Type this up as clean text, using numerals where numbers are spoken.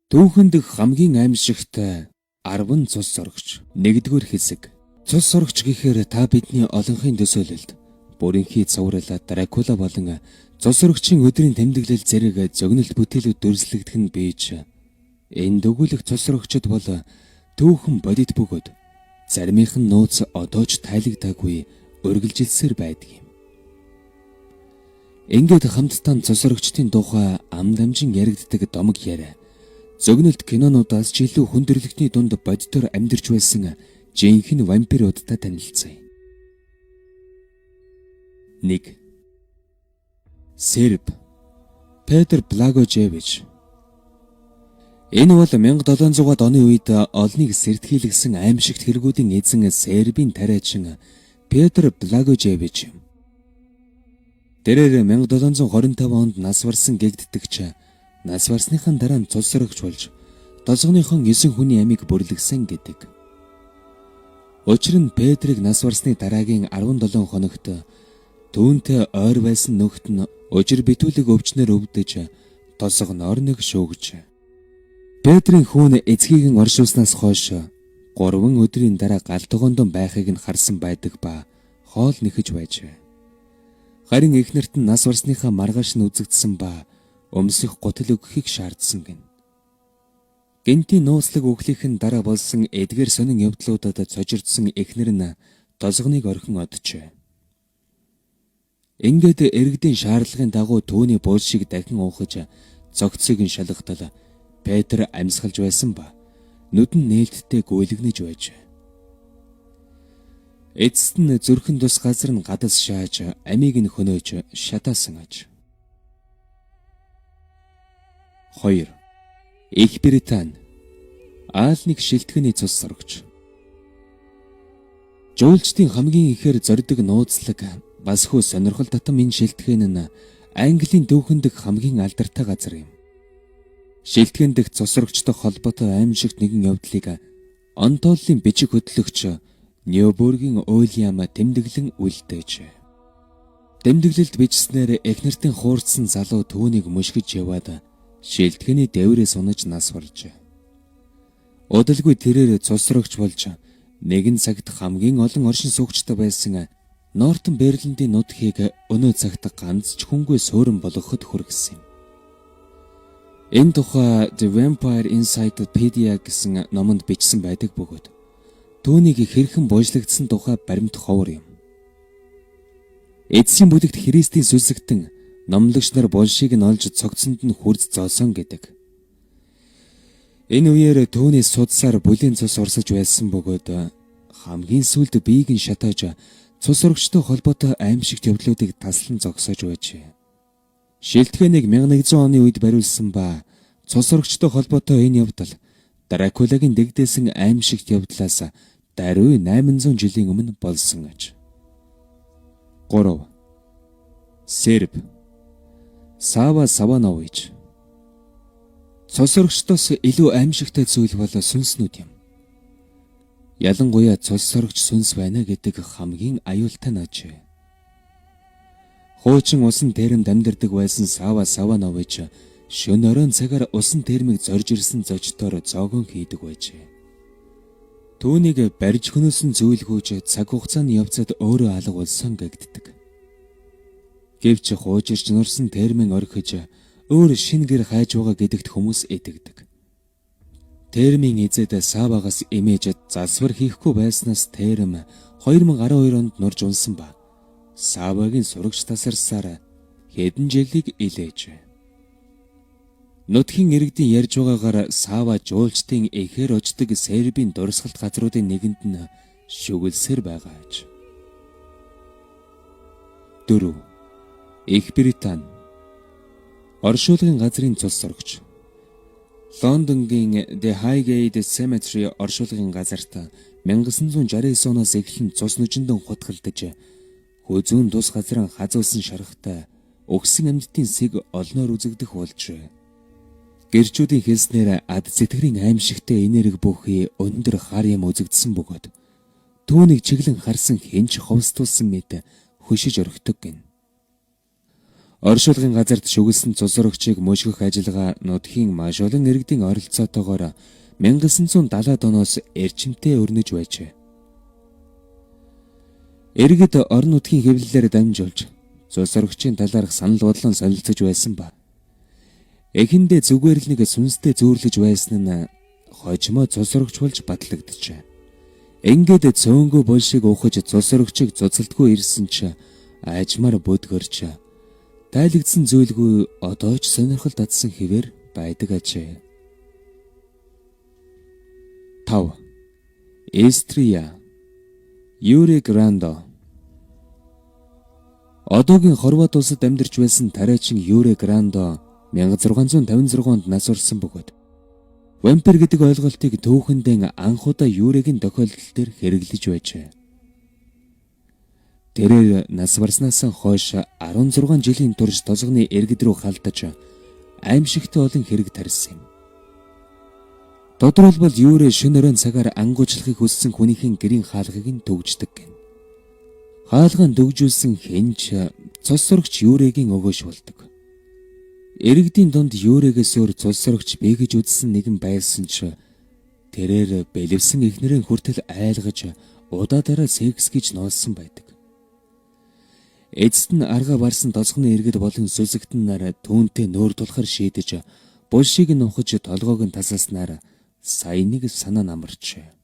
Түүхэнд хамгийн аимшигтай 10 цус сорогч. 1-р хэсэг. Цус сорогч гэхээр та бидний олонхын төсөөлөлд бүрэнхий цуврал Дракула болон цус сорогчийн өдрийн тэмдэглэл зэрэг зөгнөлт бүтээлүүд дүрслэгдэх нь бийж. Энэ дөгүүлэх цус сорогчд бол түүхэн бодит бөгөөд заримынх нь нууц одоо ч тайлагдаагүй өргөлжилсээр байдаг юм. Ингээд хамтдаа цус сорогчдын тухай ам дамжин яригддаг домог яриа. Зөгнөлт кинонуудаас ч илүү хүндрэлтний дунд бодитоор амьдарч байсан жинхэнэ вампируудтай танилцъя. 1. Серб Петр Благожевич. Энэ бол 1700-аад оны үед олныг сэртгийлгсэн аимшигт хэрэгүүдийн эзэн Сербийн тариачин Петр Благожевич юм. Тэрээр 1725 онд нас барсан гэгддэгч нас барсныхан дараа нь цус сорогч болж толгойнхон 9 хүний амийг бүрлэгсэн гэдэг. Учир нь Петрийг нас барсны дараагийн 17 хоногт түүнтэй ойр байсан нөхд нь ужир битүүлэг өвчнөр өвдөж тосгоноор нэг шүүгж. Петрийн хүүн эцгийг нь оршуулснаас хойш 3 өдрийн дараа галтгоонд байхыг нь харсан байдаг ба хоол нэхэж байж. Харин эхнэрт нь нас барсныхаа маргааш нь үзэгдсэн ба өмсөх гутал өгөхийг шаардсан гин. Гэнтийн нууцлаг өглийнхэн дараа болсон эдгээр сонин явдлуудад цожирдсан эхнэр нь толгоныг орхин оджээ. Ингээд иргэдийн шаардлагын дагуу түүний буулшийг дахин уухаж цогцыг нь шалгатал Петр амьсгалж байсан ба нүдэн нээлттэй гүйлгэнэж байж. Эцэст нь зүрхэн тус газар нь гадас шааж амийг нь хөнөөж шатаасан аж. 2. Их Британи Аалныг шилтгэний цус сорогч. Жуулчдын хамгийн ихээр зоридог нууцлаг бас хөө сонирхол татам энэ шилтгэн нь Английн дүүхэндх хамгийн алдартай газар юм. Шилтгэн дэх цус сорогчтой холбоотой аимшигт нэгэн явдлыг онтооллын бичиг хөтлөгч Ньюбургийн Уильям тэмдэглэн үлдээж. Тэмдэглэлд бичснээр эхнэртийн хуурдсан залуу түүнийг мушгиж яваад шилтгэний дээврээс унаж нас баржээ. Удалгүй тэрээр цус сорогч болж нэгэн цагт хамгийн олон оршин суугчтай байсан Нортон Берлиндийн нутгийг өнөө цагт ганц ч хүнгүй суурин болгоход хүргэсэн юм. Энэ тухай The Vampire Encyclopedia гэсэн номонд бичсэн байдаг бөгөөд түүнийг хэрхэн буужлагдсан тухай баримт ховор юм. Эцсийн бүлэгт Христийн сүлсэгтэн номлогч нар булшийг нь олж цогцонд нь хурц зоосон гэдэг. Энэ үеэр түүний судсаар бүлийн цус урсаж байсан бөгөөд хамгийн сүүлд биеийг нь шатааж цус сорогчтой холбоотой аимшигт явдлуудыг таслан зогсоож байжээ. Шилтгэнийг 1100 оны үед бариулсан ба цус сорогчтой холбоотой энэ явдал Дракулагийн дэгдээсэн аимшигт явдлаас даруй 800 жилийн өмнө болсон аж. 3. Серб Сава Саванович. Цус сорогчдоос илүү аимшигтай зүйл бол сүнснүүд юм. Ялангуяа цус сорогч сүнс байна гэдэг хамгийн аюултай наач. Хуучин усан терэмд амьдардаг байсан Сава Саванович шөнө оройн цагаар усан термийг зорж ирсэн зочдоор зоогон хийдэг байжээ. Түүнийг барьж хөнөөсөн зүйлгүйж цаг хугацааны явцад өөрөө алга болсон гэгддэг. Гэвч хуужирч нурсан термийн орхиж өөр шин гэр хайж байгаа гэдэгт хүмүүс итгэдэг. Термийн эзэд Савагаас имэж засвар хийхгүй байснаас терм 2012 онд нурж унсан ба Савагийн сурагч тасарсаар хэдэн жилиг илээж. Нутгийн иргэдийн ярьж байгаагаар Сава жуулчдын эхээр очдог Сербийн дурсгалт газруудын нэгэнд нь шүглсээр байгаа аж. 4. Их Британи оршуулгын газрын цус сорогч. Лондонгийн The Highgate Cemetery оршуулгын газарт 1969 оноос эхлэн цус нүжиндэн хутгалдаж хүзүүн тус газрын хазуулсан шархтай өгсөн амьтдын сэг олноор үзэгдэх болж. Гэрчүүдийн хэлснээр ад сэтгэрийн аимшигтай энерги бүхий өндөр хар юм үзэгдсэн бөгөөд түүнийг чиглэн харсан хинч ховстуулсан мэд хөшиж орхидог гин. Оршуулгын газарт шүглсэн цус урагчийг мөшгөх ажиллагаа нутгийн маш олон иргэдийн оролцоотойгоор 1970-аад оноос эрчимтэй өрнөж байжээ. Иргэд орон нутгийн хэвлэлээр дамжуулж цус урагчийн талаарх санал бодлон солилцож байсан ба эхэндээ зүгээр л нэг сүнстэй зөөрлөж байсан нь хожимо цус урагч болж батлагджээ. Ингээд цөөнгөө булшиг ухаж цус урагчийг цуцалдгүй ирсэн ч ажмаар бүдгэрч тайлэгдсэн зүйлгүй одоо ч сонирхол татсан хэвээр байдаг ажээ. 5. Эстрия Юре Грандо. Одоогийн Хорват улсад амьдарч байсан тариачин Юре Грандо 1656 онд нас орсон бөгөөд вампир гэдэг ойлголтыг түүхэндээ анх удаа Юрегийн тохиолдол дээр хэрэглэж байжээ. Тэрээр нас барснаас хойш 16 жилийн турш толгойн иргэд рүү халдаж аимшигт олон хэрэг тарьсан юм. Тодорхойлбол Юре шөнө өрөөнд цагаар ангуучлахыг хүссэн хүнийхээ гэрийн хаалгыг нь төгждөг гэн. Хаалган төгжүүлсэн хэнч цус сурагч Юрегийн өгөөш болдог. Иргэдийн дунд Юрегээс өөр цус сурагч бий гэж үзсэн нэгэн байсан ч тэрээр бэлэвсэн эхнэрийн хүртэл айлгаж удаадараа секс гэж ноолсон байдаг. Эцэст нь арга барсан толгойн иргэд болон сүсэгтэн нар түүнтэй нүүр тулахар шийдэж булшийг нь ухаж толгойг нь тасалснаар сая нэг санаа намарчээ.